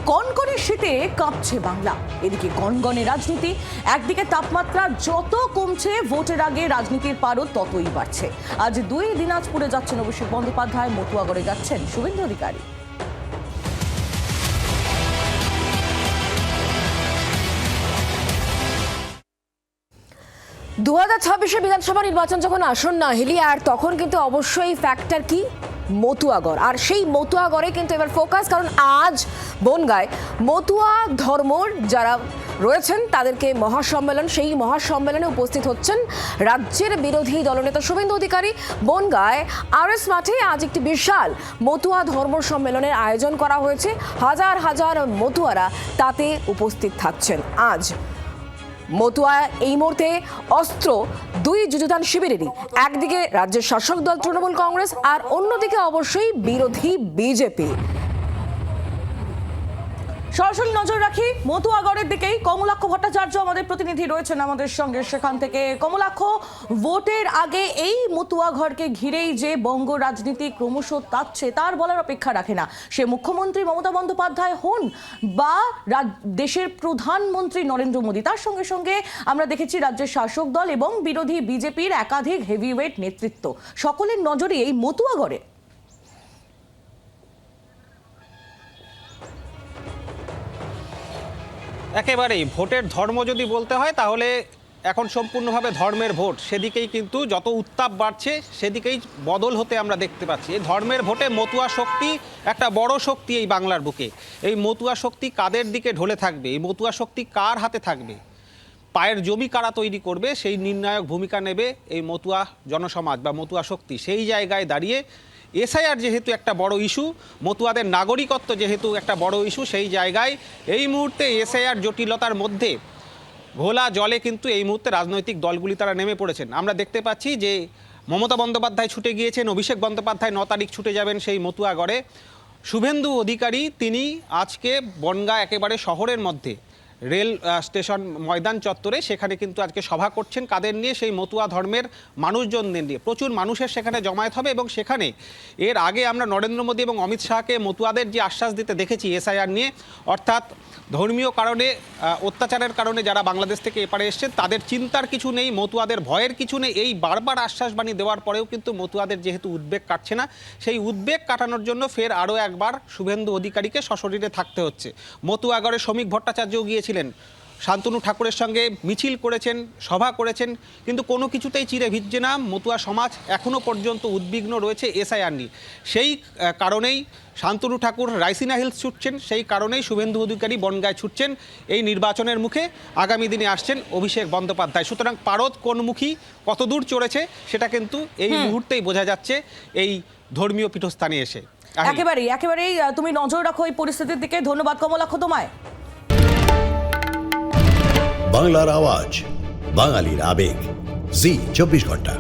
কনকনে শীতে কাঁপছে বাংলা। এদিকে গনগনে রাজনীতি। একদিকে তাপমাত্রা যত কমছে, ভোটের আগে রাজনীতির পারদ ততই বাড়ছে। আজ দিনাজপুরে যাচ্ছেন অভিষেক বন্দ্যোপাধ্যায়, মতুয়াগড়ে যাচ্ছেন শুভেন্দু অধিকারী। দু 2026 বিধানসভা নির্বাচন যখন আসন্ন হিলি, আর তখন কিন্তু অবশ্যই ফ্যাক্টর কি মতুয়াগড়। আর সেই মতুয়াগড়ে কিন্তু এবার ফোকাস, কারণ আজ বনগাঁয় মতুয়া ধর্মর যারা রয়েছেন তাদেরকে মহাসম্মেলন, সেই মহাসম্মেলনে উপস্থিত হচ্ছেন রাজ্যের বিরোধী দলনেতা শুভেন্দু অধিকারী। বনগাঁয় আরএস মাঠে আজ একটি বিশাল মতুয়া ধর্ম সম্মেলনের আয়োজন করা হয়েছে। হাজার হাজার মতুয়ারা তাতে উপস্থিত থাকছেন। আজ মতুয়া এই মুহূর্তে অস্ত্র দুই যুযুধান শিবিরেরই, একদিকে রাজ্যের শাসক দল তৃণমূল কংগ্রেস, আর অন্যদিকে অবশ্যই বিরোধী বিজেপি। সরাসরি নজর রাখি মতুয়াগড়ের দিকেই। কমলাক্ষ ভট্টাচার্য আমাদের প্রতিনিধি রয়েছেন আমাদের সঙ্গে সেখান থেকে। কমলাক্ষ, ভোটের আগে এই মতুয়াগড়কে ঘিরেই যে বঙ্গ রাজনীতি ক্রমশ তাচ্ছে, তার বলার অপেক্ষা রাখে না। সে মুখ্যমন্ত্রী মমতা বন্দ্যোপাধ্যায় হন বা দেশের প্রধানমন্ত্রী নরেন্দ্র মোদী, তার সঙ্গে সঙ্গে আমরা দেখেছি রাজ্যের শাসক দল এবং বিরোধী বিজেপির একাধিক হেভিওয়েট নেতৃত্ব, সকলের নজরই এই মতুয়াগড়ে। একেবারেই ভোটের ধর্ম যদি বলতে হয় তাহলে এখন সম্পূর্ণভাবে ধর্মের ভোট, সেদিকেই কিন্তু যত উত্তাপ বাড়ছে সেদিকেই বদল হতে আমরা দেখতে পাচ্ছি। এই ধর্মের ভোটে মতুয়া শক্তি একটা বড় শক্তি এই বাংলার বুকে। এই মতুয়া শক্তি কাদের দিকে ঢলে থাকবে, এই মতুয়া শক্তি কার হাতে থাকবে, পায়ের জমি কারা তৈরি করবে, সেই নির্ণায়ক ভূমিকা নেবে এই মতুয়া জনসমাজ বা মতুয়া শক্তি। সেই জায়গায় দাঁড়িয়ে এসআইআর যেহেতু একটা বড় ইস্যু, মতুয়াদের নাগরিকত্ব যেহেতু একটা বড় ইস্যু, সেই জায়গায় এই মুহূর্তে এসআইআর জটিলতার মধ্যে ঘোলা জলে কিন্তু এই মুহূর্তে রাজনৈতিক দলগুলি তারা নেমে পড়েছেন। আমরা দেখতে পাচ্ছি যে মমতা বন্দ্যোপাধ্যায় ছুটে গিয়েছেন, অভিষেক বন্দ্যোপাধ্যায় 9 তারিখ ছুটে যাবেন সেই মতুয়াগড়ে। শুভেন্দু অধিকারী তিনি আজকে বনগাঁ একেবারে শহরের মধ্যে রেল স্টেশন ময়দান চত্বরে সেখানে কিন্তু আজকে সভা করছেন। কাদের নিয়ে? সেই মতুয়া ধর্মের মানুষজনদের নিয়ে। প্রচুর মানুষের সেখানে জমায়েত হবে এবং সেখানে এর আগে আমরা নরেন্দ্র মোদী এবং অমিত শাহকে মতুয়াদের যে আশ্বাস দিতে দেখেছি এসআইআর নিয়ে, অর্থাৎ ধর্মীয় কারণে অত্যাচারের কারণে যারা বাংলাদেশ থেকে এপারে এসছেন তাদের চিন্তার কিছু নেই, মতুয়াদের ভয়ের কিছু নেই, এই বারবার আশ্বাসবাণী দেওয়ার পরেও কিন্তু মতুয়াদের যেহেতু উদ্বেগ কাটছে না, সেই উদ্বেগ কাটানোর জন্য ফের আরও একবার শুভেন্দু অধিকারীকে সশরীরে থাকতে হচ্ছে। মতুয়াগড়ে শ্রমিক ভট্টাচার্যও গিয়েছিলেন, শান্তনু ঠাকুরের সঙ্গে মিছিল করেছেন, সভা করেছেন, কিন্তু কোনো কিছুতেই চিরে ভিজছে না। মতুয়া সমাজ এখনও পর্যন্ত উদ্বিগ্ন রয়েছে এসআইআর নিয়ে। সেই কারণেই শান্তনু ঠাকুর রাইসিনা হিলস ছুটছেন, সেই কারণেই শুভেন্দু অধিকারী বনগাঁয় ছুটছেন। এই নির্বাচনের মুখে আগামী দিনে আসছেন অভিষেক বন্দ্যোপাধ্যায়। সুতরাং পারদ কোনমুখী, কতদূর চড়েছে সেটা কিন্তু এই মুহূর্তেই বোঝা যাচ্ছে এই ধর্মীয় পীঠস্থানে এসে। একেবারেই তুমি নজর রাখো এই পরিস্থিতির দিকে। ধন্যবাদ কমলাক্ষ তোমায়। বাংলার আওয়াজ, বাঙালির আবেগ, জি 24 ঘন্টা।